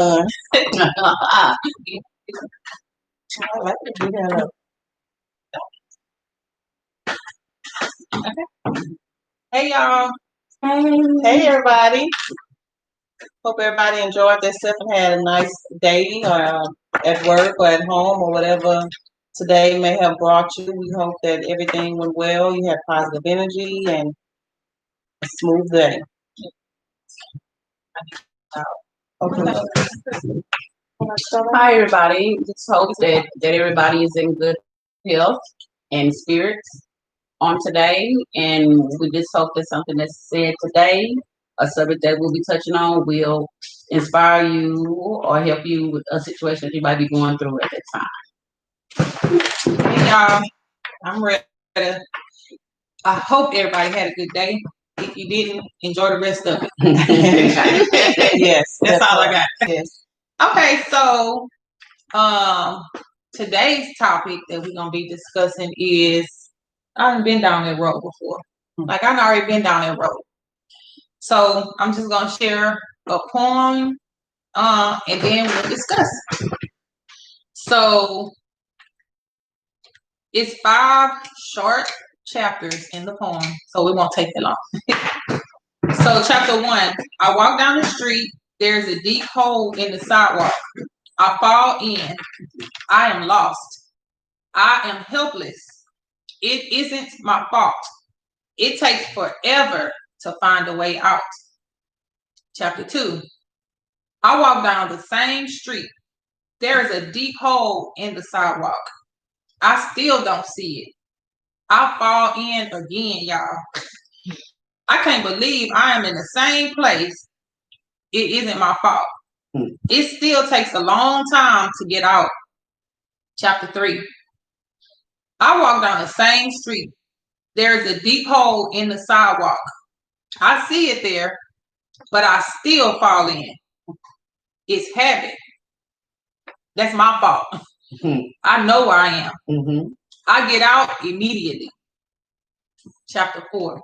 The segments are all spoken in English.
I like to do that. Hey y'all. Hey everybody. Hope everybody enjoyed themselves and had a nice day at work or at home or whatever today may have brought you. We hope that everything went well. You had positive energy and a smooth day. Okay. Hi, everybody. Just hope that everybody is in good health and spirits on today. And we just hope that something that's said today, a subject that we'll be touching on, will inspire you or help you with a situation that you might be going through at that time. Hey y'all. I'm ready. I hope everybody had a good day. If you didn't, enjoy the rest of it. Yes, that's all I got. Yes. Okay, so today's topic that we're gonna be discussing is I haven't been down that road before. Like I've already been down that road. So I'm just gonna share a poem, and then we'll discuss. So it's 5 short chapters in the poem, so it won't take that long. So chapter 1, I walk down the street, there's a deep hole in the sidewalk. I fall in. I am lost. I am helpless. It isn't my fault. It takes forever to find a way out. Chapter 2, I walk down the same street. There is a deep hole in the sidewalk. I still don't see it. I fall in again, y'all. I can't believe I am in the same place. It isn't my fault. It still takes a long time to get out. Chapter 3, I walk down the same street. There is a deep hole in the sidewalk. I see it there, but I still fall in. It's habit. That's my fault. I know where I am. I get out immediately. Chapter 4,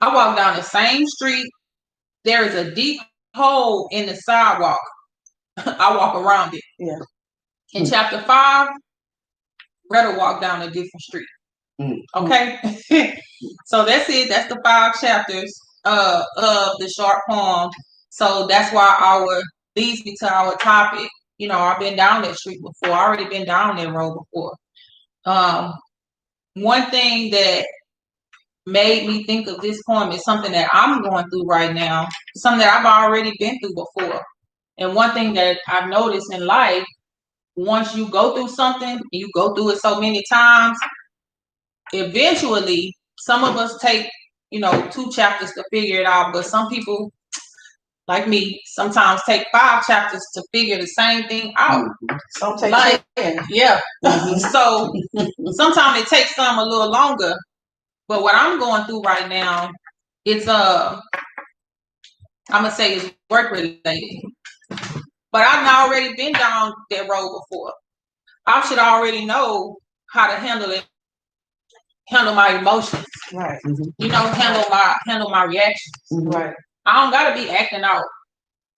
I walk down the same street. There is a deep hole in the sidewalk. I walk around it. Yeah. In chapter 5, Greta walked down a different street. Okay. So that's it. That's the 5 chapters of the short poem. So that's why leads me to our topic. You know, I've been down that street before. I already been down that road before. One thing that made me think of this poem is something that I'm going through right now, something that I've already been through before. And one thing that I've noticed in life, once you go through something, you go through it so many times, eventually some of us take 2 chapters to figure it out, but some people like me sometimes take 5 chapters to figure the same thing out. Some take like 10. Yeah. So sometimes it takes some a little longer, but what I'm going through right now, it's I'm gonna say it's work related, but I've already been down that road before. I should already know how to handle my emotions, right? Handle my reactions, right? I don't gotta be acting out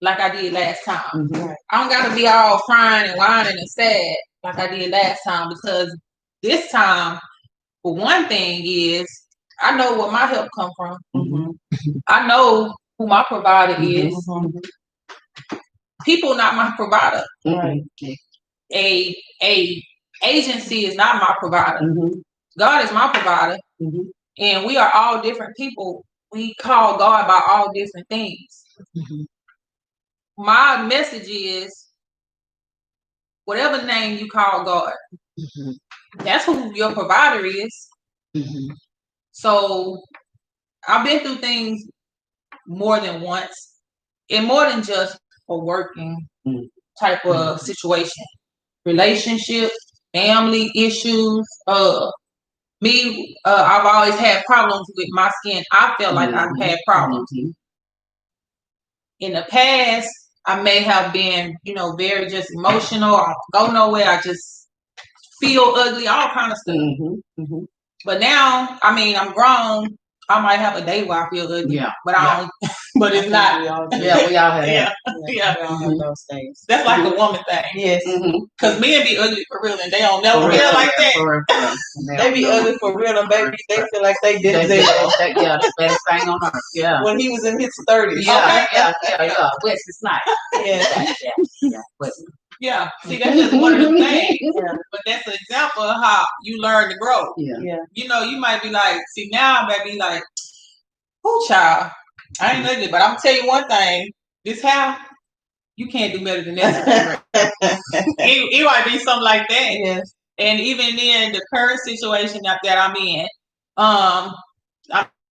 like I did last time. Right. I don't gotta be all crying and whining and sad like I did last time, because this time, for one thing, is I know where my help come from. I know who my provider is. People not my provider. Right. A agency is not my provider. God is my provider. And we are all different people. We call God by all different things. My message is, whatever name you call God, that's who your provider is. So I've been through things more than once, and more than just a working type of situation. Relationships, family issues. I've always had problems with my skin. I felt like I've had problems. In the past, I may have been, very just emotional. I go nowhere. I just feel ugly, all kind of stuff. But now, I'm grown. I might have a day where I feel ugly, Yeah. but I don't. But it's not. We all do. Yeah, we all have Yeah, that. yeah. We all have those days. That's like a woman thing. Yes. Mm-hmm. Cause men be ugly for real, and they don't never For feel real. like that. For real. They be ugly for real, and baby, they feel like they did Yeah, the best thing on earth. Yeah. when he was in his 30s. Yeah, Okay. yeah. Wesley Snipes. Yeah. Yeah. Wesley. Yeah. See, that's just one of the things. Yeah. But that's an example of how you learn to grow. Yeah. Yeah. You know, you might be like, see, now I might be like, oh, child, I ain't ugly, but I'm tell you one thing. This how you can't do better than that. It might be something like that. Yes. And even in the current situation that I'm in, I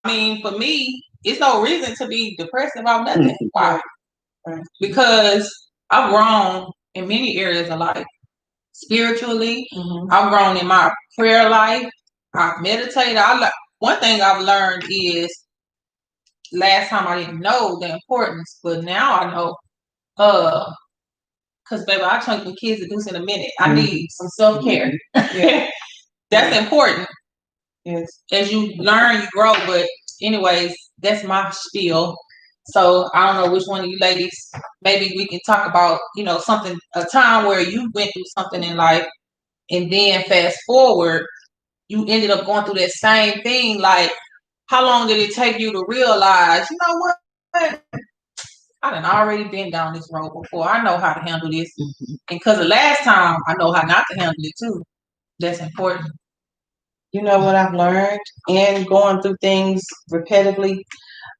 mean, for me, it's no reason to be depressed about nothing. Mhm. Why? Right. Because I've grown in many areas of life. Spiritually, Mhm. I've grown in my prayer life. I've meditated. One thing I've learned is last time I didn't know the importance, but now I know. Cause baby, I chunk the kids to do this in a minute. I need some self-care. Yeah. That's important. Yes. As you learn, you grow. But anyways, that's my spiel. So I don't know which one of you ladies, maybe we can talk about, something, a time where you went through something in life, and then fast forward, you ended up going through that same thing. Like, how long did it take you to realize, you know what? I done already been down this road before. I know how to handle this. And because the last time, I know how not to handle it too. That's important. You know what I've learned in going through things repetitively?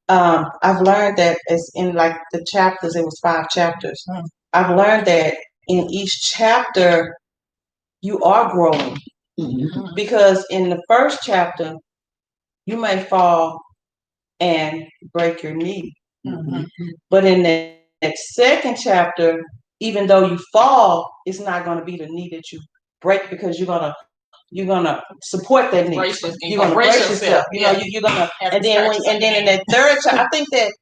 I've learned that it's in like the chapters, it was 5 chapters. I've learned that in each chapter, you are growing. Mhm. Because in the first chapter, you may fall and break your knee. Mhm. But in the second chapter, even though you fall, it's not going to be the knee that you break because you're gonna support that knee. You're gonna brace yourself. You know, you're gonna. And then in that third chapter, I think that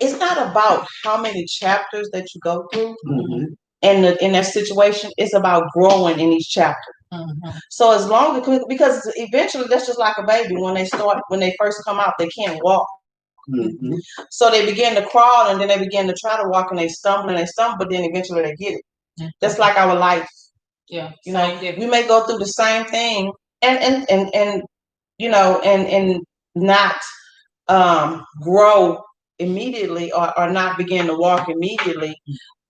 it's not about how many chapters that you go through Mhm. in that situation. It's about growing in each chapter. Mhm. So as long as because eventually that's just like a baby when they first come out, they can't walk. Mhm. So they begin to crawl and then they begin to try to walk and they stumble, but then eventually they get it. That's like our life. Yeah. You know, we may go through the same thing and not grow immediately or not begin to walk immediately,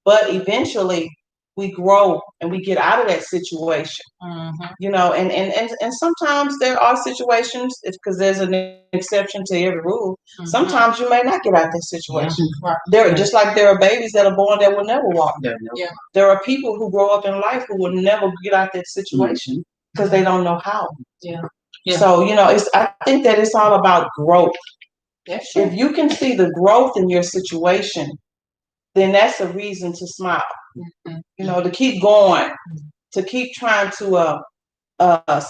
but eventually we grow and we get out of that situation. Mhm. You know, and sometimes there are situations because there's an exception to every rule. Mhm. Sometimes you may not get out of that situation. Right. There, just like there are babies that are born that will never walk. Yeah. There are people who grow up in life who will never get out that situation because they don't know how. Yeah. Yeah. So I think that it's all about growth. That's true. If you can see the growth in your situation, then that's a reason to smile. Mhm. You know, to keep going, to keep trying to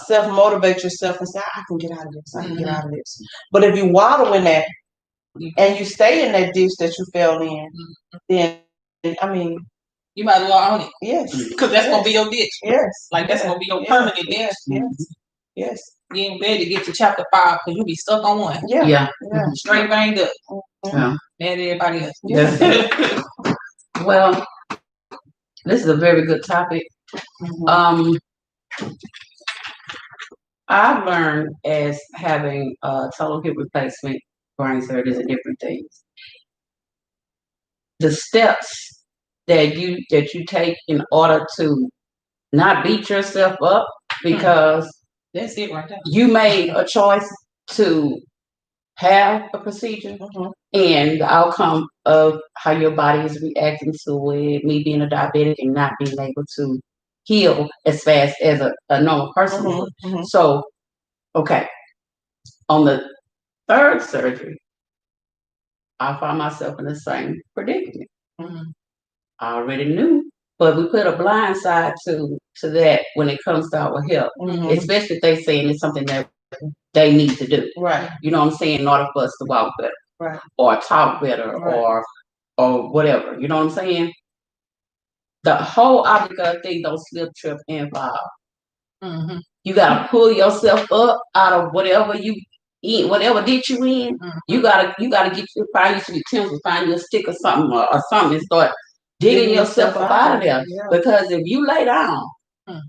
self-motivate yourself and say, I can get out of this, I can get out of this. But if you waddle in that and you stay in that ditch that you fell in, then, I mean, You might as well own it. yes. Because that's going to be your ditch. Yes. Like, that's going to be your permanent ditch. Yes, yes, yes. You ain't ready to get to chapter 5 because you be stuck on one. Yeah. Yeah. Yeah. Straight banged up. Yeah. Mad at everybody else. Yeah. Well, this is a very good topic. Mhm. I've learned as having total hip replacement, brain surgeries, and different things. The steps that you take in order to not beat yourself up because That's it right there. you made a choice to have a procedure and the outcome of how your body is reacting to it, me being a diabetic and not being able to heal as fast as a normal person would. So, okay, on the third surgery, I found myself in the same predicament. I already knew, but we put a blind side to that when it comes to our health, especially if they saying it's something that they need to do. Right. You know what I'm saying? In order for us to walk better, Right. or talk better, Right. or whatever. You know what I'm saying? The whole object of the thing don't slip, trip, and fall. You gotta pull yourself up out of whatever you in whatever ditch you in, you gotta get you find you some utensils, find you a stick or something or something and start digging yourself up out of there. Yeah. Because if you lay down, Mm.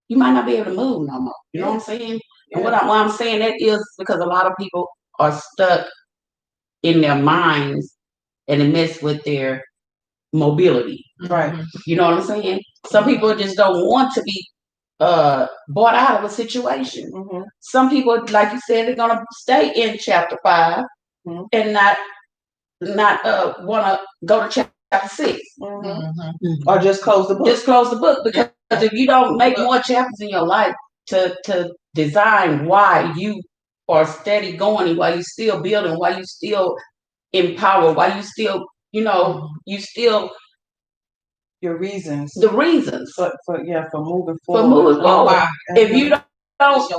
you might not be able to move no more. You know what I'm saying? And why I'm saying that is because a lot of people are stuck in their minds and it mess with their mobility. Right. You know what I'm saying? Some people just don't want to be brought out of a situation. Mm-hmm. Some people, like you said, they're gonna stay in chapter 5 and not want to go to chapter 6. Or just close the book. Just close the book, because if you don't make more chapters in your life to design why you are steady going and why you still building, why you still empowered, why you still, you still your reasons. The reasons for moving forward. For moving forward. If you don't,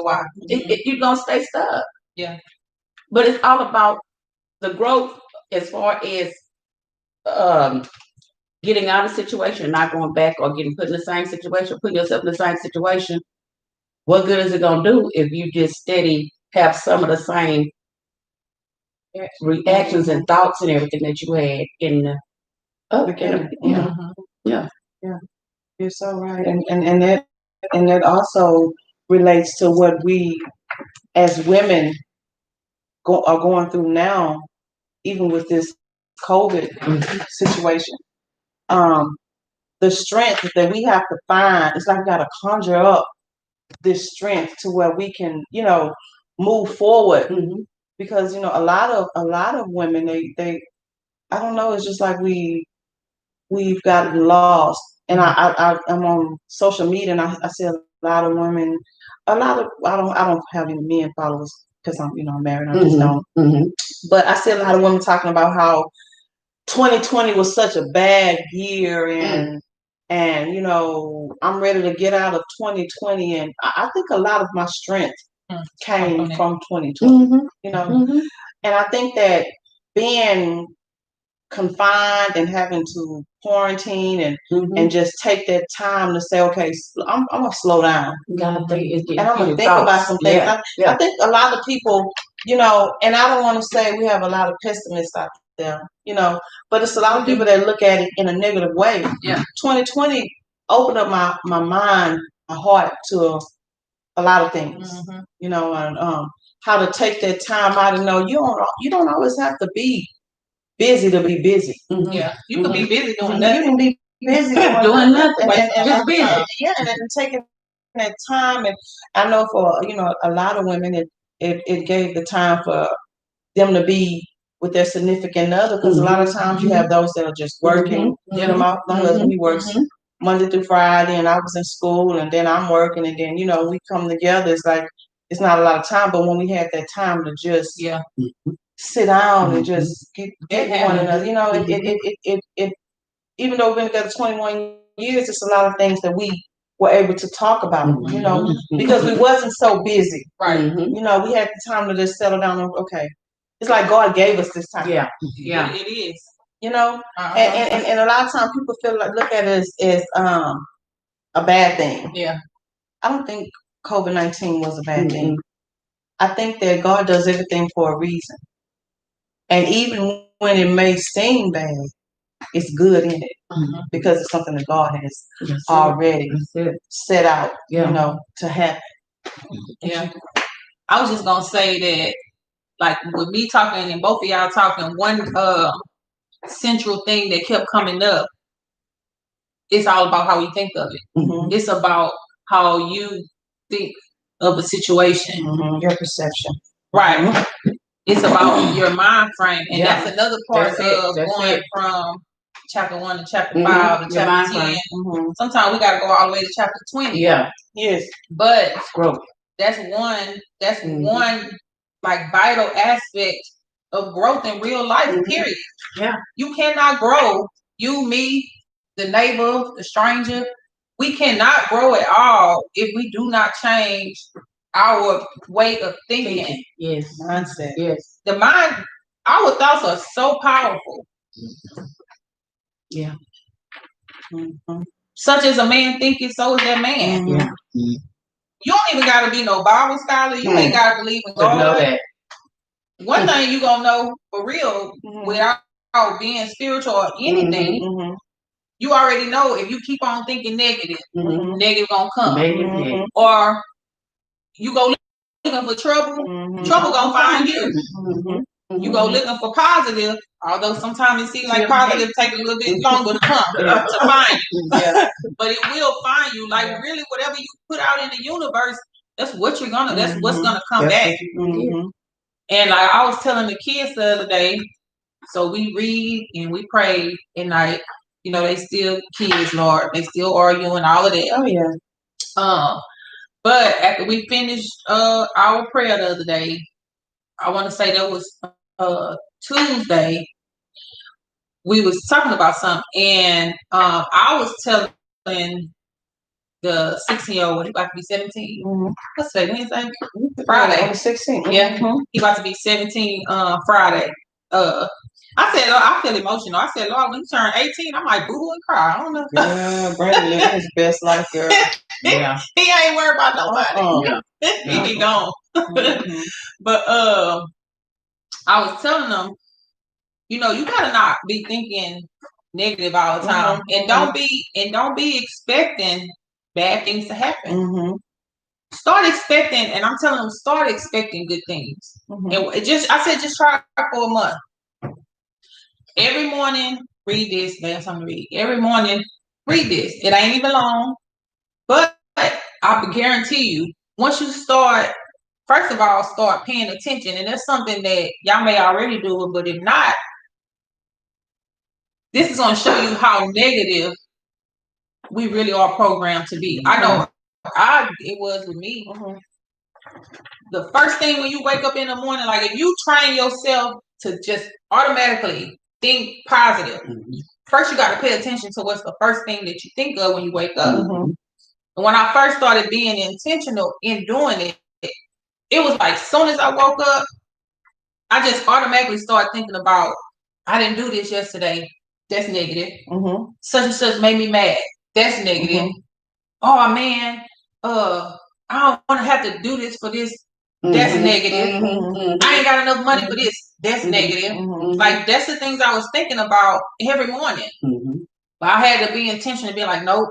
why. You're gonna stay stuck. Yeah. But it's all about the growth as far as getting out of the situation, not going back or getting put in the same situation, putting yourself in the same situation. What good is it gonna do if you just steady have some of the same reactions and thoughts and everything that you had in the beginning? Yeah. You're so right, and that also relates to what we as women are going through now, even with this COVID situation. The strength that we have to find, it's like we got to conjure up this strength to where we can, move forward. Because a lot of women, they I don't know, it's just like we've gotten lost. And I'm on social media and I see a lot of women, I don't have any men followers because I'm married. I just don't. But I see a lot of women talking about how 2020 was such a bad year and I'm ready to get out of 2020, and I think a lot of my strength came from 2020. And I think that being confined and having to quarantine and just take that time to say, okay, I'm gonna slow down and I'm gonna think about some things. I think a lot of people, and I don't want to say we have a lot of pessimists out there, but it's a lot of people that look at it in a negative way. 2020 opened up my mind, my heart to a lot of things, and how to take that time out and know you don't always have to be busy to be busy. Yeah, you can be busy doing nothing. You can be busy doing nothing. And busy. Yeah, and taking that time. And I know for a lot of women, it gave the time for them to be with their significant other, because a lot of times you have those that are just working. My husband, he works Monday through Friday, and I was in school, and then I'm working, and then we come together. It's like it's not a lot of time, but when we had that time to just sit down and just get one another, it even though we've been together 21 years, it's a lot of things that we were able to talk about, because we wasn't so busy. Right. We had the time to just settle down and it's like God gave us this time. Yeah. It is. And a lot of times people look at it as a bad thing. Yeah. I don't think COVID-19 was a bad thing. I think that God does everything for a reason. And even when it may seem bad, it's good in it, because it's something that God has already set out, to happen. Yeah. I was just gonna say that, like, with me talking and both of y'all talking, one central thing that kept coming up, it's all about how we think of it. It's about how you think of a situation. Your perception. Right. It's about your mind frame. And that's another part of going from chapter 1 to chapter 5 to chapter 10. Sometimes we gotta go all the way to chapter 20. Yeah. Yes. But growth. That's one like vital aspect of growth in real life, period. Yeah. You cannot grow, you, me, the neighbor, the stranger, we cannot grow at all if we do not change our way of thinking. Yes. Mindset. Yes. The mind, our thoughts are so powerful. Yeah. Such as a man thinking, so is that man. Yeah. You don't even gotta be no Bible scholar. You ain't gotta believe in God. one thing you gonna know for real without being spiritual or anything, you already know if you keep on thinking negative, negative gonna come. Or you go looking for trouble, trouble gonna find you. You go looking for positive, although sometimes it seems like positive take a little bit longer to come to find you. But it will find you. Like really, whatever you put out in the universe, that's what you're gonna. That's what's gonna come back. And like I was telling the kids the other day, so we read and we pray at night. You know, they still kids, Lord. They still arguing all of that. Oh yeah. But after we finished our prayer the other day, I want to say that was Tuesday. We was talking about something, and I was telling the 16-year-old, he about to be 17. What's today? Wednesday? Friday. On the 16th. Yeah, he about to be 17 Friday. I said, I feel emotional. I said, Lord, when you turn 18, I might boo and cry. I don't know. Yeah, Brandon living his best life, girl. Yeah. He ain't worried about nobody. He be gone. But I was telling them, you know, you gotta not be thinking negative all the time, and don't be expecting bad things to happen. Start expecting, and I'm telling them, start expecting good things. And I said, just try for a month. Every morning, read this. They have something to read. Every morning, read this. It ain't even long, but I guarantee you, once you start, first of all, start paying attention, and that's something that y'all may already do it, but if not, this is going to show you how negative we really are programmed to be. I know it was with me. The first thing when you wake up in the morning, like if you train yourself to just automatically think positive, first you got to pay attention to what's the first thing that you think of when you wake up. And when I first started being intentional in doing it, it was like as soon as I woke up, I just automatically started thinking about, I didn't do this yesterday. That's negative. Such and such made me mad. That's negative. Oh man, I don't want to have to do this for this. That's negative. I ain't got enough money for this. That's negative. Like that's the things I was thinking about every morning. But I had to be intentional to be like, nope.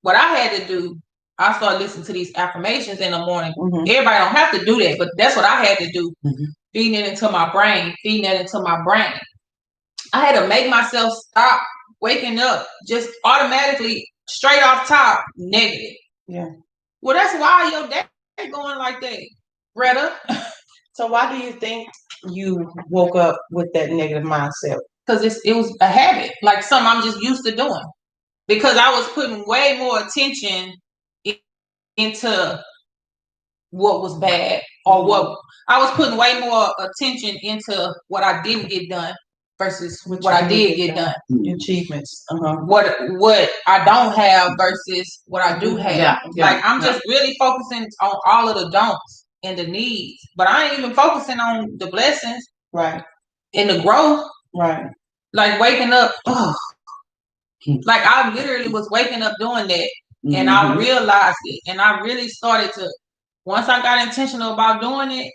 What I had to do, I started listening to these affirmations in the morning. Everybody don't have to do that, but that's what I had to do. Feeding it into my brain. I had to make myself stop waking up just automatically straight off top negative. Yeah. Well, that's why your day going like that, Greta. So why do you think you woke up with that negative mindset? Because it was a habit, like something I'm just used to doing. Because I was putting way more attention into what was bad, or what I was putting way more attention into what I didn't get done versus what I did get done. Achievements. What I don't have versus what I do have. Like I'm just really focusing on all of the don'ts and the needs, but I ain't even focusing on the blessings, right, and the growth, right. Like waking up, like I literally was waking up doing that, and I realized it, and I really started to. Once I got intentional about doing it,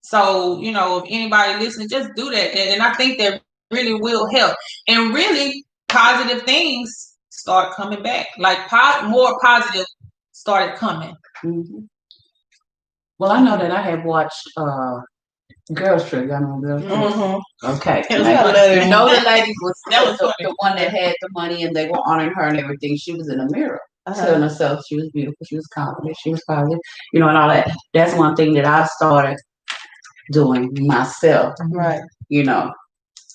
so you know, if anybody listening, just do that, and I think that really will help, and really positive things start coming back. Like more positive started coming. Well, I know that I have watched Girls Trip. Y'all know Girls Trip? Okay. You know the lady was the one that had the money, and they were honoring her and everything. She was in a mirror. Telling herself she was beautiful, she was confident, she was positive, you know, and all that. That's one thing that I started doing myself. Right. You know.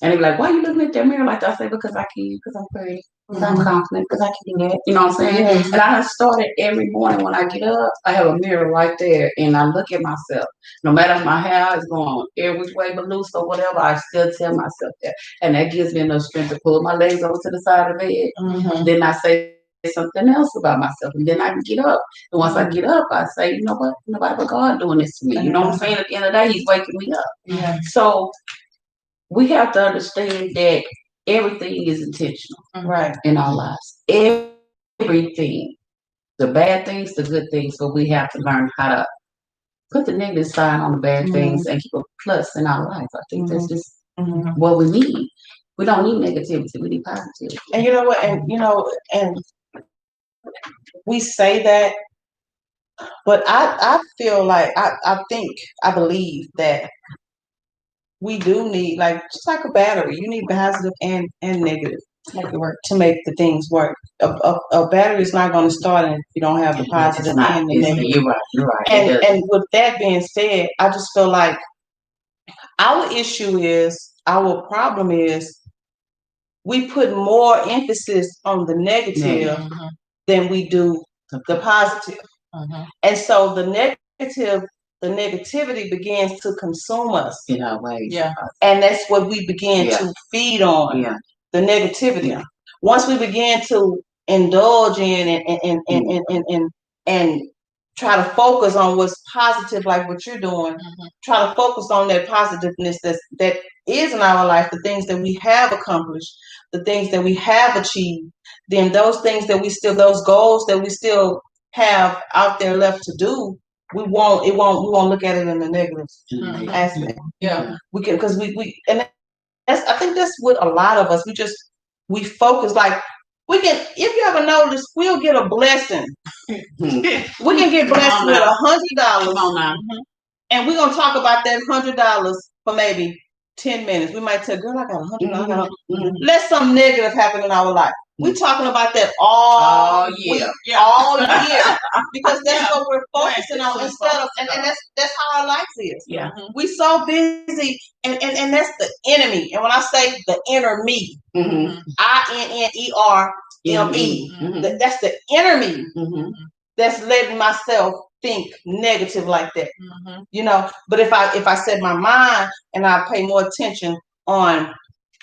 And they be like, why are you looking at that mirror like that? I say, because I can, because I'm pretty, because I'm confident, because I can do that. You know what I'm saying? And I started every morning when I get up, I have a mirror right there, and I look at myself. No matter if my hair is going every which way but loose or whatever, I still tell myself that. And that gives me enough strength to pull my legs over to the side of the bed. Then I say something else about myself, and then I can get up. And once I get up, I say, you know what? Nobody but God doing this to me. You know what I'm saying? At the end of the day, He's waking me up. So we have to understand that everything is intentional, right, in our lives. Everything, the bad things, the good things, but we have to learn how to put the negative side on the bad things and keep a plus in our life. I think that's just Mhm. what we need. We don't need negativity. We need positivity. And you know what? And and we say that, but I feel like I believe that we do need, like, just like a battery. You need positive and negative to make the things work. A battery is not going to start if you don't have the positive and the negative. You're right. You're right. And with that being said, I just feel like our problem is we put more emphasis on the negative than we do the positive. And so the negativity begins to consume us. In our ways. Yeah. And that's what we begin to feed on. Yeah. The negativity. Yeah. Once we begin to indulge in and try to focus on what's positive, like what you're doing, try to focus on that positiveness that is in our life, the things that we have accomplished, the things that we have achieved, then those things that those goals that we still have out there left to do, we won't look at it in the negative aspect. Yeah. We can, because and I think that's what a lot of us, we focus, like, we can, if you ever notice, we'll get a blessing. We can get blessed with $100. And we're gonna talk about that $100 for maybe 10 minutes. We might tell, girl, I got $100. Let some negative happen in our life. We're talking about that all year. All year. Because that's what we're focusing on instead of, and that's how our life is. Yeah. We so busy, and that's the enemy. And when I say the inner me, INNERME, that's the enemy that's letting myself think negative like that. You know, but if I set my mind and I pay more attention on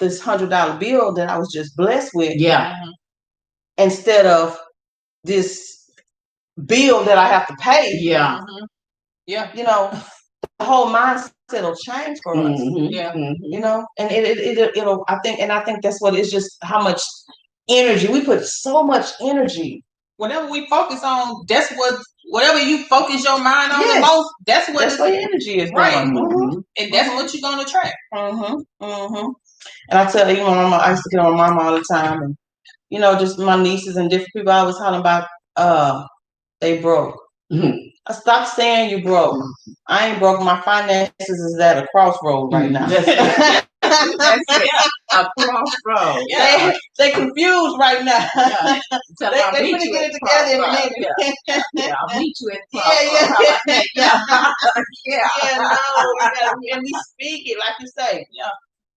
this $100 bill that I was just blessed with, instead of this bill that I have to pay, you know, the whole mindset will change for us. You know, and it'll, I think that's what it's just, how much energy we put, so much energy. Whatever we focus on, that's whatever you focus your mind on the most, that's where the energy is right. going. And that's what you're gonna attract. And I tell you, I used to get on my mama all the time, and you know, just my nieces and different people, I was talking about they broke. I stopped saying you broke. I ain't broke. My finances is at a crossroad right now. That's it. A crossroad. They confused right now. They put it together in a minute. I'll meet you at the crossroad. And we speak it like you say.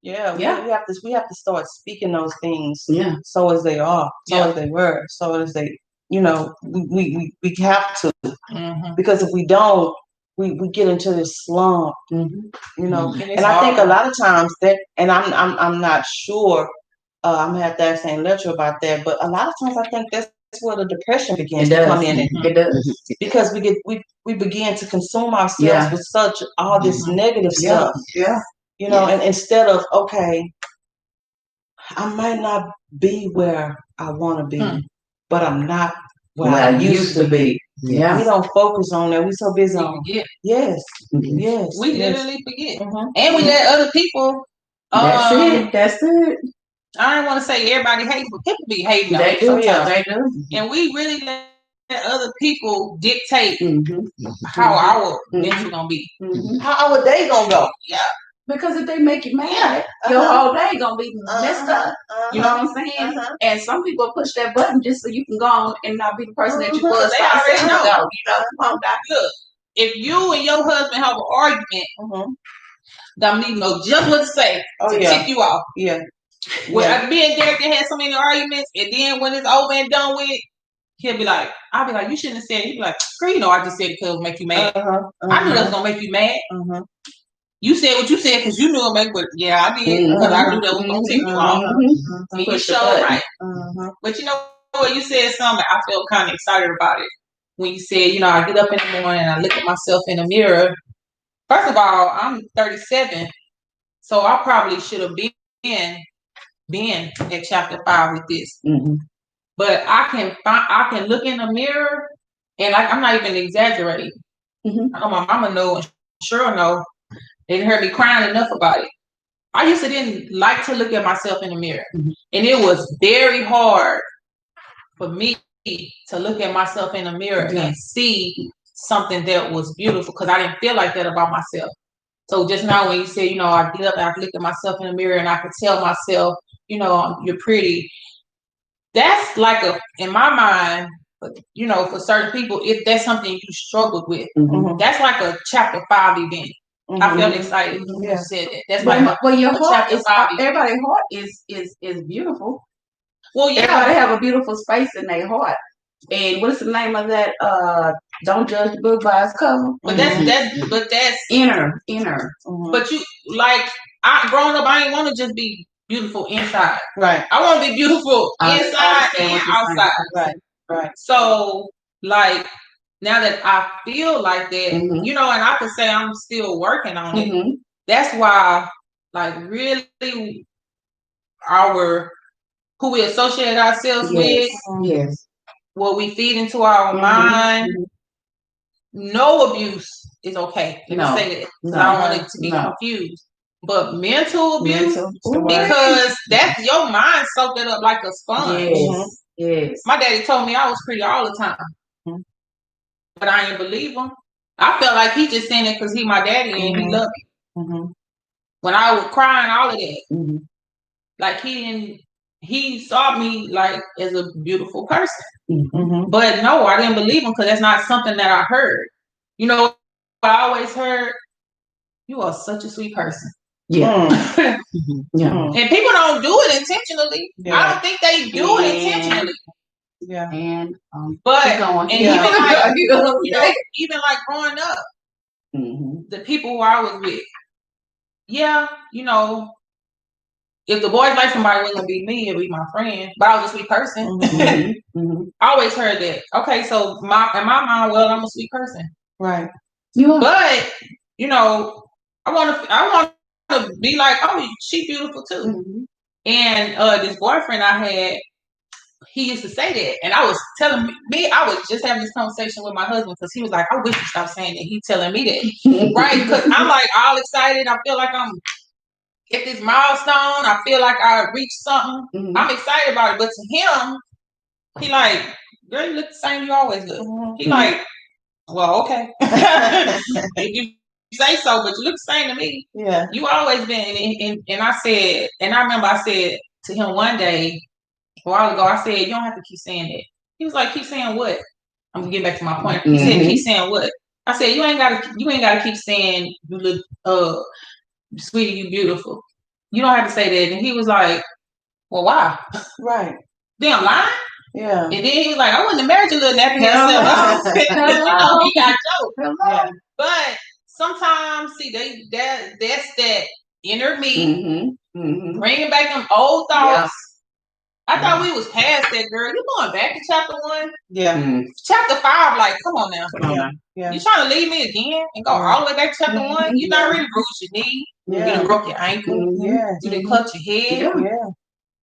We have to start speaking those things. So as they are, so as they were, so as they, you know, we have to, because if we don't, we get into this slump, you know. And I think a lot of times that, and I'm not sure, I'm gonna have to ask St. Letcher about that, but a lot of times I think that's where the depression begins to come in. It does, because we begin to consume ourselves with such all this negative stuff. You know, and instead of, okay, I might not be where I want to be, but I'm not where I used to be. We don't focus on that. We so busy on forget. Yes. We literally forget, and we let other people. That's it. I don't want to say everybody hates, but people be hating. They do. They do. And we really let other people dictate how our next gonna be, how our day gonna go. Because if they make you mad, your whole day gonna be messed up. You know what I'm saying? And some people push that button just so you can go on and not be the person that you was. They already know. Look, if you and your husband have an argument, don't need to know just what to say to tick you off. Well, me and Derek had so many arguments, and then when it's over and done with, I'll be like, you shouldn't have said it. He'll be like, girl, you know, I just said it because it make you mad. I knew that was gonna make you mad. You said what you said because you knew it make, but I did because I knew that was gonna take you off. And you showed right. But you know what, you said something, I felt kind of excited about it. When you said, you know, I get up in the morning and I look at myself in the mirror. First of all, I'm 37, so I probably should have been at chapter 5 with this. But I can look in the mirror, and I'm not even exaggerating. Mm-hmm. I know my mama know, and Cheryl know. They didn't hear me crying enough about it. I used to didn't like to look at myself in the mirror. Mm-hmm. And it was very hard for me to look at myself in the mirror and see something that was beautiful, because I didn't feel like that about myself. So just now when you say, you know, I get up and I look at myself in the mirror and I could tell myself, you know, you're pretty. That's like in my mind, you know, for certain people, if that's something you struggled with, that's like a chapter 5 event. I felt excited when you said that. That's well, your heart is chapter 5 everybody's heart is beautiful. Well, yeah, everybody have a beautiful space in their heart. And what's the name of that? Don't judge the book by its cover. But that's inner. But you like growing up, I didn't want to just be beautiful inside. Right. I want to be beautiful inside and outside. Right. So like now that I feel like that, you know, and I could say I'm still working on it. That's why, like, really, who we associate ourselves with, what we feed into our mind. No abuse is okay. Let me say that, because I don't want it to be confused. But mental abuse, because that's your mind soaked it up like a sponge. Yes. My daddy told me I was pretty all the time, but I didn't believe him. I felt like he just saying it because he my daddy and he loved me. When I was crying, all of that, like he saw me like as a beautiful person. But no, I didn't believe him because that's not something that I heard. You know, I always heard, you are such a sweet person. Yeah. And people don't do it intentionally. I don't think they do it intentionally. Yeah. And but even like growing up, the people who I was with, you know, if the boys like somebody, it wasn't gonna be me, it'd be my friend. But I was a sweet person. I always heard that. Okay, so in my mind, well, I'm a sweet person. Right. But you know, I want to be like, oh, she beautiful too. And this boyfriend I had, he used to say that, and I was telling me, I was just having this conversation with my husband because he was like, I wish you stopped saying that. He telling me that, right? Because I'm like all excited. I feel like I'm at this milestone. I feel like I reached something. I'm excited about it, but to him, he like, girl, you look the same you always look. He like, well, okay. If you say so, but you look the same to me. Yeah. You always been. And I said, and I remember I said to him one day, a while ago, I said, you don't have to keep saying that. He was like, keep saying what? I'm gonna get back to my point. He said, keep saying what? I said, you ain't gotta keep saying you look sweetie, you beautiful. You don't have to say that. And he was like, well, why? Right. Then I'm lying? Yeah. And then he was like, I wouldn't have married you little nappy yourself. He got jokes. Yeah. But sometimes, see, that's that inner me bringing back them old thoughts. Yeah. I thought we was past that, girl. You going back to chapter 1? Yeah. Chapter 5, like, come on now. Yeah. You trying to leave me again and go all the way back to chapter 1? You not really bruised your knee. You done broke your ankle. Yeah. You done clutched your head. Yeah.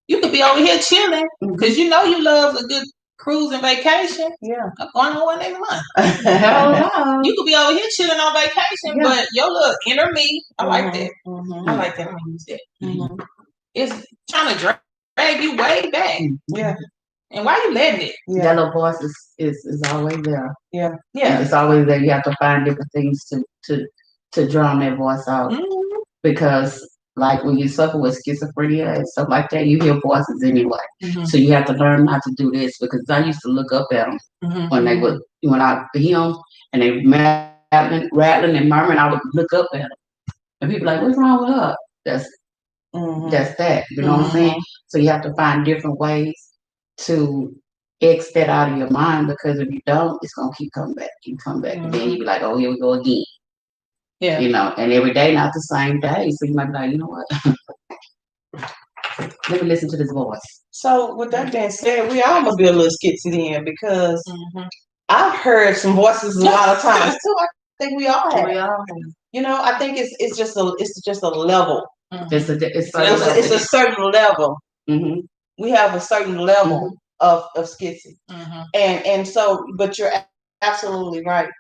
You could be over here chilling because you know you love a good cruise and vacation. Yeah. I'm going on one every month. You could be over here chilling on vacation, but your little inner me, I like that. I like that. I'm gonna use that. It's trying to drag you way back. Yeah. And why you letting it? Yeah. That little voice is always there. Yeah. Yeah. It's always there. You have to find different things to drown that voice out. Because like when you suffer with schizophrenia and stuff like that, you hear voices anyway. So you have to learn not to do this, because I used to look up at them when they would, when I film and they rattling and murmuring, I would look up at them. And people like, what's wrong with her? That's that. You know what I'm saying? So you have to find different ways to X that out of your mind, because if you don't, it's gonna keep coming back. And then you be like, oh, here we go again. Yeah. You know, and every day not the same day. So you might be like, you know what? Let me listen to this voice. So with that being said, we all must be a little schizophrenic, because I've heard some voices a lot of times too. I think we all have. You know, I think it's just a level. It's a certain level. We have a certain level of schizophrenia. And so, but you're absolutely right.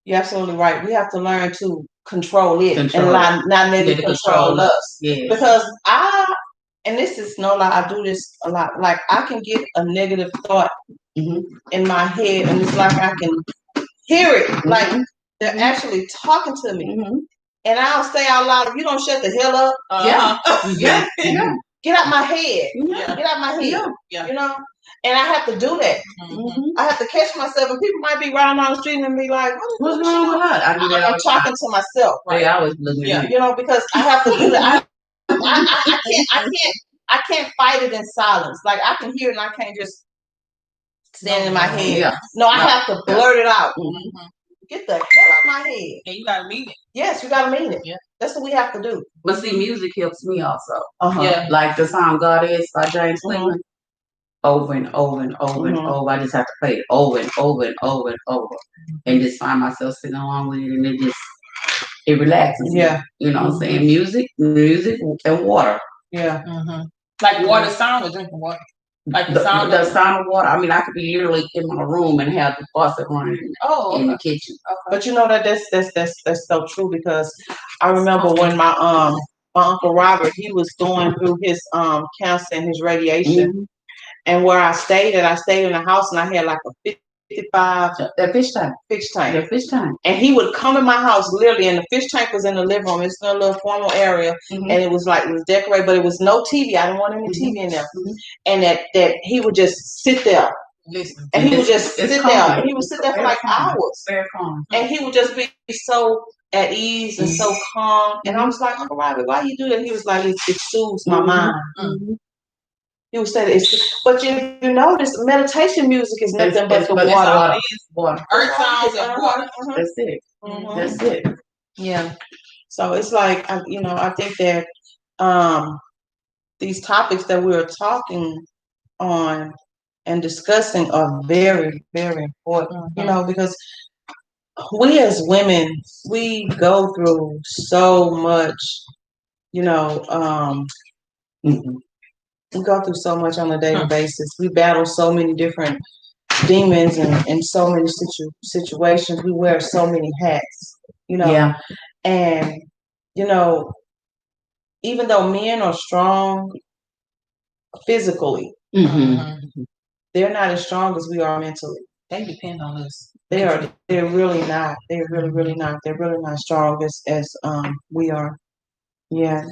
You're absolutely right. We have to learn to control it and not let it control us. Yeah. Because and this is no lie, I do this a lot. Like I can get a negative thought in my head, and it's like I can hear it. Like they're actually talking to me. And I'll say out loud, if you don't shut the hell up, get out my head. Get out my head. You know? And I have to do that. I have to catch myself, and people might be riding down the street and be like, "What's wrong with her?" I'm talking to myself. Right? They always looking at me. You know, because I have to do that. I can't fight it in silence. Like I can hear it, and I can't just stand in my head. No, I have to blurt it out. Get the hell out of my head. And you gotta mean it. Yes, you gotta mean it. Yeah. That's what we have to do. But see, music helps me also. Yeah. Like the song God Is by James Cleveland. Over and over and over and over. I just have to play it over and over and over and over. And just find myself singing along with it, and it relaxes me. You know what I'm saying? Music and water. Yeah. Like water sound or drinking water. Like the sound of water. I mean, I could be literally in my room and have the faucet running in the kitchen. But you know that's so true, because I remember when my Uncle Robert, he was going through his cancer and his radiation, and where I stayed in a house, and I had like a 55 fish tank. The fish tank. And he would come in my house literally, and the fish tank was in the living room. It's in a little formal area, and it was decorated, but it was no TV. I didn't want any TV in there. And that he would just sit there. Listen. And he would just sit there. And he would sit there for like hours. Very calm. And he would just be so at ease and so calm. And I was like, Uncle Robert, why you do that? He was like, it soothes my mind. He would say that but you notice meditation music is nothing but the water. Earth sounds and water. That's it. That's it. Yeah. So it's like, I think that these topics that we're talking on and discussing are very, very important, because we as women, we go through so much, we go through so much on a daily basis. We battle so many different demons and so many situations. We wear so many hats, and, even though men are strong physically, they're not as strong as we are mentally. They depend on us. They're really not. They're really, really not. They're really not strong as we are. Yeah.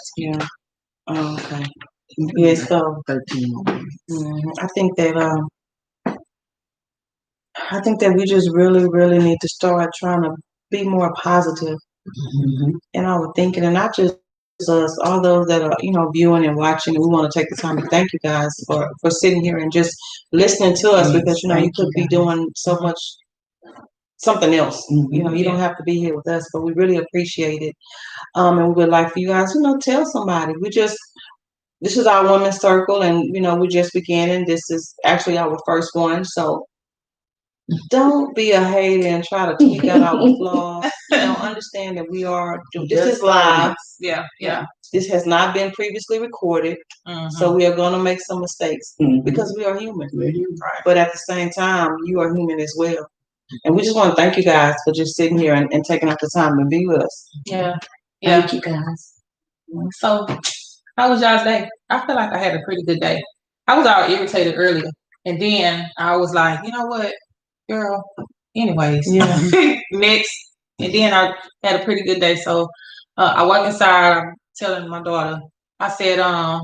Yeah. Oh, okay. Yeah, so 13. I think that we just really, really need to start trying to be more positive in our thinking, and not just us, all those that are, viewing and watching. We want to take the time to thank you guys for sitting here and just listening to us, because you could be doing so much something else. You don't have to be here with us, but we really appreciate it. And we would like for you guys, tell somebody. This is our women's circle, and we're just beginning. This is actually our first one, so don't be a hater and try to tweak out our flaws. Understand that this is live. Yeah. This has not been previously recorded, so we are going to make some mistakes because we are human. Right. But at the same time, you are human as well. And we just want to thank you guys for just sitting here and taking out the time to be with us. Yeah. Thank you guys. So, how was y'all's day? I feel like I had a pretty good day. I was all irritated earlier, and then I was like, you know what, girl? Anyways, next. And then I had a pretty good day. So I walked inside, telling my daughter, I said, how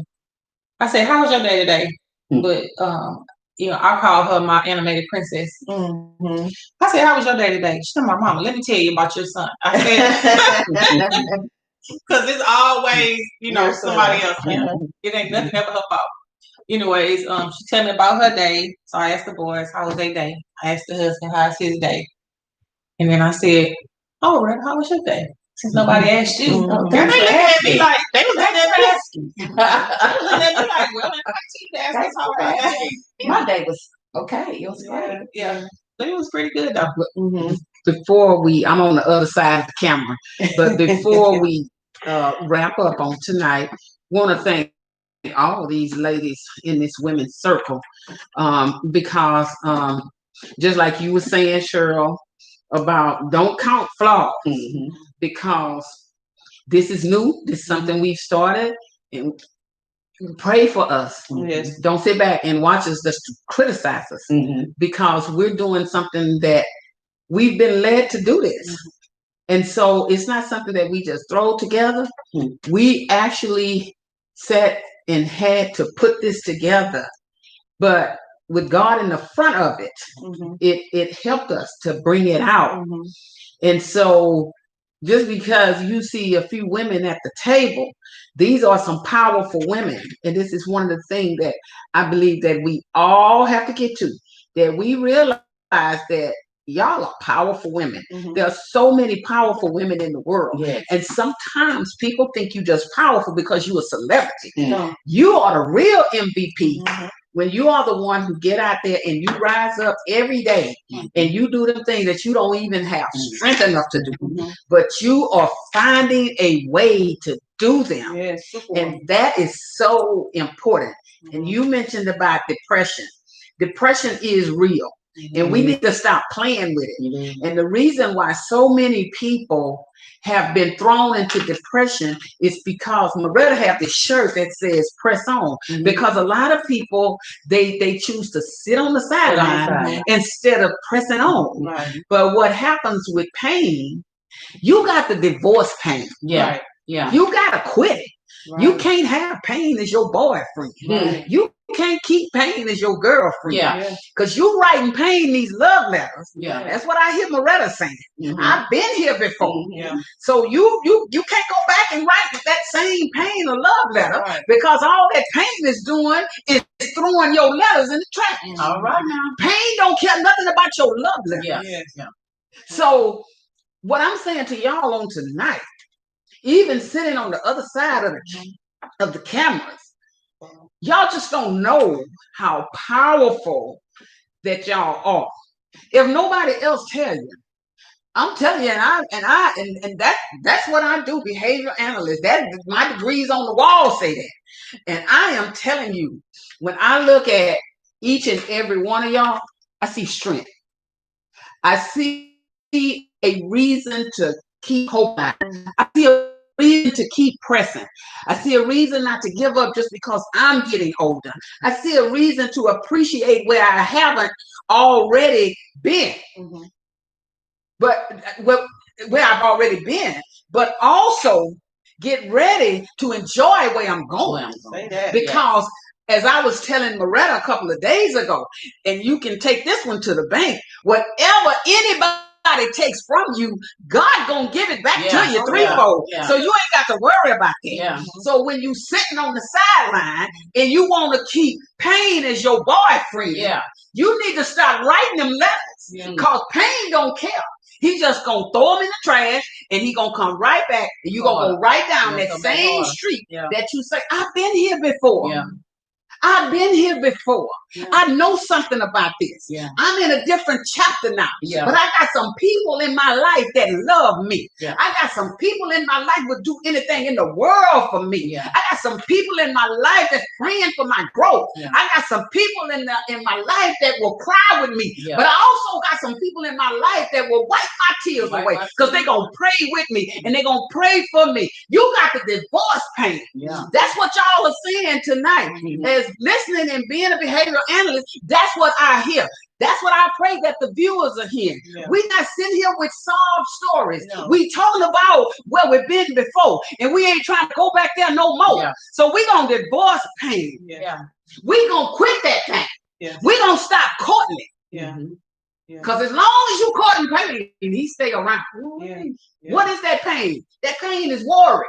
was your day today? But I call her my animated princess. I said, how was your day today? She said, my mama, let me tell you about your son. I said, because it's always, somebody else. It ain't nothing ever her fault. Anyways, she told me about her day. So I asked the boys, how was their day? I asked the husband, how's his day? And then I said, oh, Red, how was your day? Since nobody asked you. And they looked at me like, they was at there asking. They was at me like, well, I teach ask us how our day. My day was okay. It was great. Yeah. But it was pretty good though. Before I'm on the other side of the camera, but before we wrap up on tonight, want to thank all these ladies in this women's circle, because just like you were saying, Cheryl, about don't count flaws, because this is new. This is something we've started, and pray for us. Yes. Don't sit back and watch us just criticize us, because we're doing something that we've been led to do this. And so it's not something that we just throw together. We actually sat and had to put this together, but with God in the front of it, it helped us to bring it out. And so just because you see a few women at the table, these are some powerful women. And this is one of the things that I believe that we all have to get to, that we realize that y'all are powerful women. There are so many powerful women in the world. Yes. And sometimes people think you just powerful because you're a celebrity. No. You are the real MVP. When you are the one who get out there and you rise up every day and you do the things that you don't even have strength enough to do, but you are finding a way to do them. Yes. And that is so important. And you mentioned about depression. Depression is real. And we need to stop playing with it. And the reason why so many people have been thrown into depression is because Moretta have this shirt that says press on. Because a lot of people, they choose to sit on the sideline instead of pressing on. Right. But what happens with pain, you got the divorce pain. Yeah. Yeah. You got to quit it. Right. You can't have pain as your boyfriend. Right. You can't keep pain as your girlfriend. Yeah. Because you writing pain these love letters. Yeah. That's what I hear Moretta saying. I've been here before. Yeah. So you can't go back and write that same pain a love letter, because all that pain is doing is throwing your letters in the trash. All right now. Pain don't care nothing about your love letter. Yeah. Yes. Yeah. So what I'm saying to y'all on tonight, even sitting on the other side of the cameras, y'all just don't know how powerful that y'all are. If nobody else tell you, I'm telling you, and that's what I do, behavioral analyst. That my degrees on the wall say that. And I am telling you, when I look at each and every one of y'all, I see strength. I see a reason to keep hoping. I see a reason to keep pressing. I see a reason not to give up just because I'm getting older. I see a reason to appreciate where I haven't already been, but where I've already been, but also get ready to enjoy where I'm going. Say that. Because as I was telling Moretta a couple of days ago, and you can take this one to the bank, whatever anybody takes from you, God gonna give it back to you threefold. Yeah. So you ain't got to worry about that. Yeah. So when you sitting on the sideline and you want to keep pain as your boyfriend, you need to start writing them letters, because pain don't care. He just gonna throw them in the trash, and he gonna come right back, and you gonna go right down that same street that you say, I've been here before. Yeah. I've been here before. I know something about this. I'm in a different chapter now. But I got some people in my life that love me. I got some people in my life would do anything in the world for me. I got some people in my life that's praying for my growth. I got some people in my life that will cry with me. But I also got some people in my life that will wipe my tears away, because they're going to pray with me and they're going to pray for me. You got the divorce pain. That's what y'all are saying tonight. As listening and being a behavioral analyst, that's what I hear. That's what I pray that the viewers are hearing. We're not sitting here with sob stories. We talking about where we've been before, and we ain't trying to go back there no more. So we're going to divorce pain. We're going to quit that thing. We're going to stop courting it. Because as long as you courting pain, he stay around. What is that pain? That pain is worry.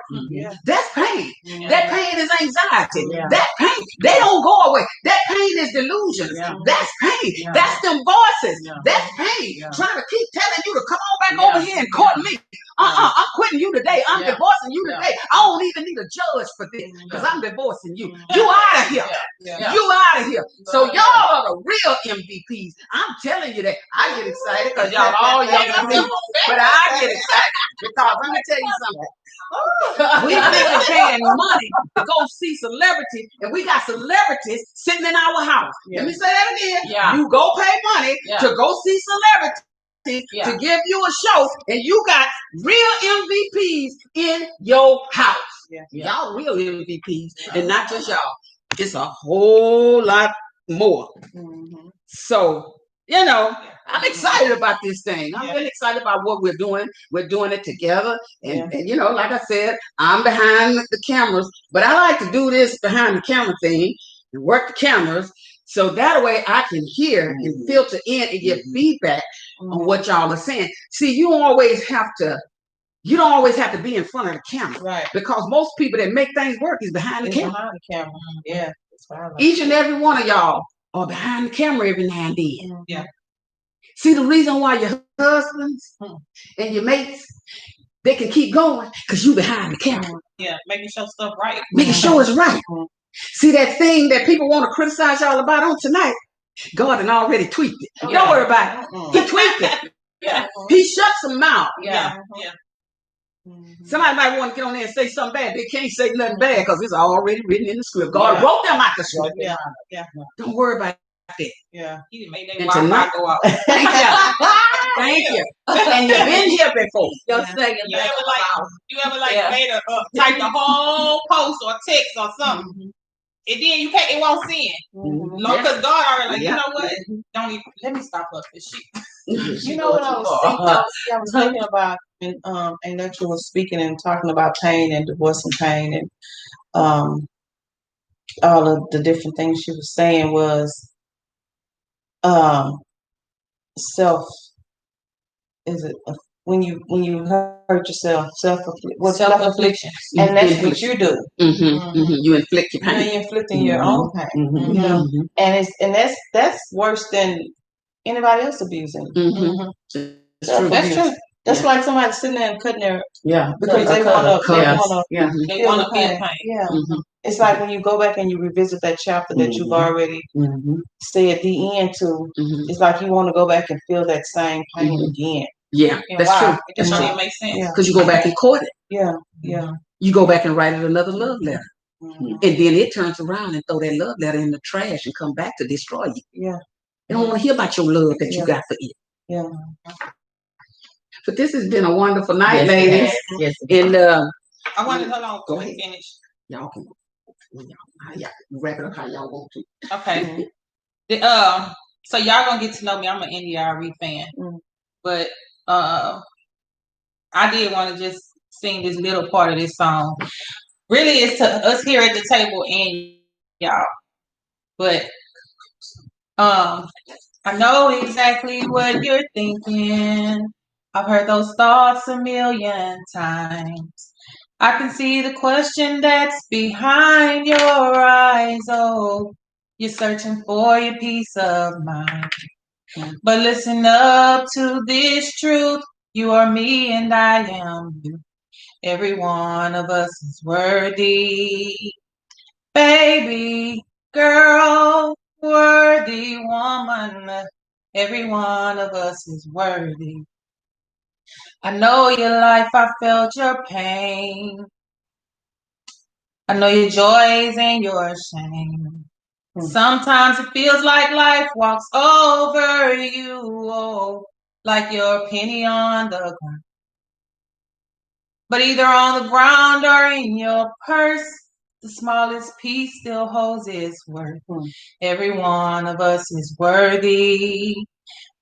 That's pain. That pain is anxiety. That pain, they don't go away. That pain is delusions. That's pain. That's them voices. That's pain. Trying to keep telling you to come on back over here and court me. I'm quitting you today. I'm Yeah. divorcing you Yeah. today. I don't even need a judge for this because I'm divorcing you. You out of here. Yeah. You out of here. So y'all are the real MVPs. I'm telling you that. I get excited because y'all all younger than me. But I get excited because let me tell you something. We think paying money to go see celebrities, and we got celebrities sitting in our house. Let me say that again. Yeah. You go pay money to go see celebrities to give you a show, and you got real MVPs in your house. Y'all real MVPs, and not just y'all. It's a whole lot more. Mhm. So, I'm excited about this thing. I'm really excited about what we're doing. We're doing it together. And, like I said, I'm behind the cameras, but I like to do this behind the camera thing and work the cameras. So that way I can hear and filter in and get feedback on what y'all are saying. See, you don't always have to be in front of the camera. Right. Because most people that make things work is behind the camera. Behind the camera. Yeah. Each and every one of y'all are behind the camera every now and then. Yeah. See, the reason why your husbands and your mates, they can keep going because you behind the camera. Yeah, making sure stuff right. Making sure it's right. See, that thing that people want to criticize y'all about on tonight, God had already tweaked it. Don't worry about it. He tweaked it. Yeah. He shut some mouth. Yeah. Yeah. Somebody might want to get on there and say something bad. They can't say nothing bad because it's already written in the script. God wrote them out the script. Yeah. Yeah. Don't worry about that. Yeah. He didn't make And that tonight- Wi-Fi go out. Thank you. Thank you. And you've been here before. You ever made a type the whole post or text or something, and then it won't send. Because God already you know what? Don't even let me stop up this shit. You know what I was thinking about, and that you were speaking and talking about pain and divorce and pain and all of the different things she was saying was self. Is it when you hurt yourself, self-affliction, and that's what you do. You inflict your pain. You're inflicting your own pain. And that's worse than anybody else abusing. That's true. That's like somebody sitting there and cutting their because they want to feel pain. Yeah. It's like when you go back and you revisit that chapter that you've already said the end to. It's like you want to go back and feel that same pain again. Yeah, that's true. It just don't even make sense. Because you go back and court it. Yeah. Yeah. You go back and write it another love letter. And then it turns around and throw that love letter in the trash and come back to destroy you. Yeah. They don't want to hear about your love that you got for it. Yeah. But this has been a wonderful night, ladies. Yes. And I want to hold on. Go ahead. Finish. Y'all can wrap it up how y'all want to. Okay. So y'all gonna get to know me. I'm an NDRE fan, but I did want to just sing this little part of this song. Really, it's to us here at the table and y'all. But I know exactly what you're thinking. I've heard those thoughts a million times. I can see the question that's behind your eyes. Oh, you're searching for your peace of mind. But listen up to this truth. You are me and I am you. Every one of us is worthy. Baby, girl, worthy woman. Every one of us is worthy. I know your life, I felt your pain. I know your joys and your shame. Sometimes it feels like life walks over you, oh, like you're a penny on the ground. But either on the ground or in your purse, the smallest piece still holds its worth. Every one of us is worthy.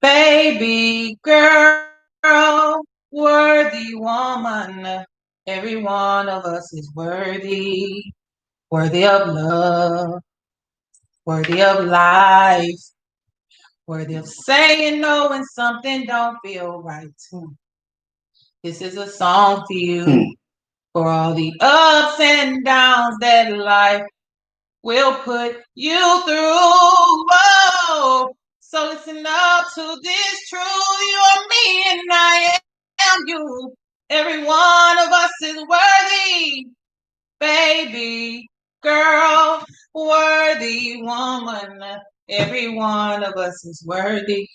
Baby, girl, worthy woman. Every one of us is worthy. Worthy of love. Worthy of life. Worthy of saying no when something don't feel right. This is a song for you. For all the ups and downs that life will put you through. Oh, so listen up to this truth. You are me and I am you. Every one of us is worthy, baby, girl, worthy woman. Every one of us is worthy,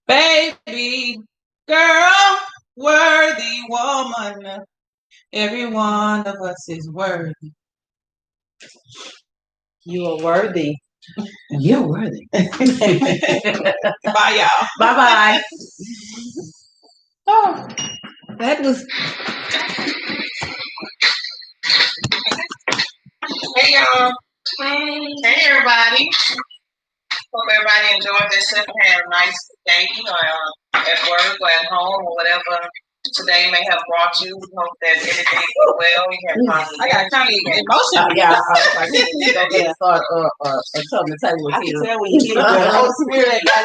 baby, girl, worthy woman. Every one of us is worthy. You are worthy. You're worthy. Bye, y'all. Bye-bye. Oh, That was hey, y'all. Hey, everybody. Hope everybody enjoyed this and had a nice day at work or at home or whatever today may have brought you. We hope that everything is well. You have positive. I got kind of emotional. Yeah, I was like, you go get start something to tell me I with can you. tell when you hear the Holy Spirit.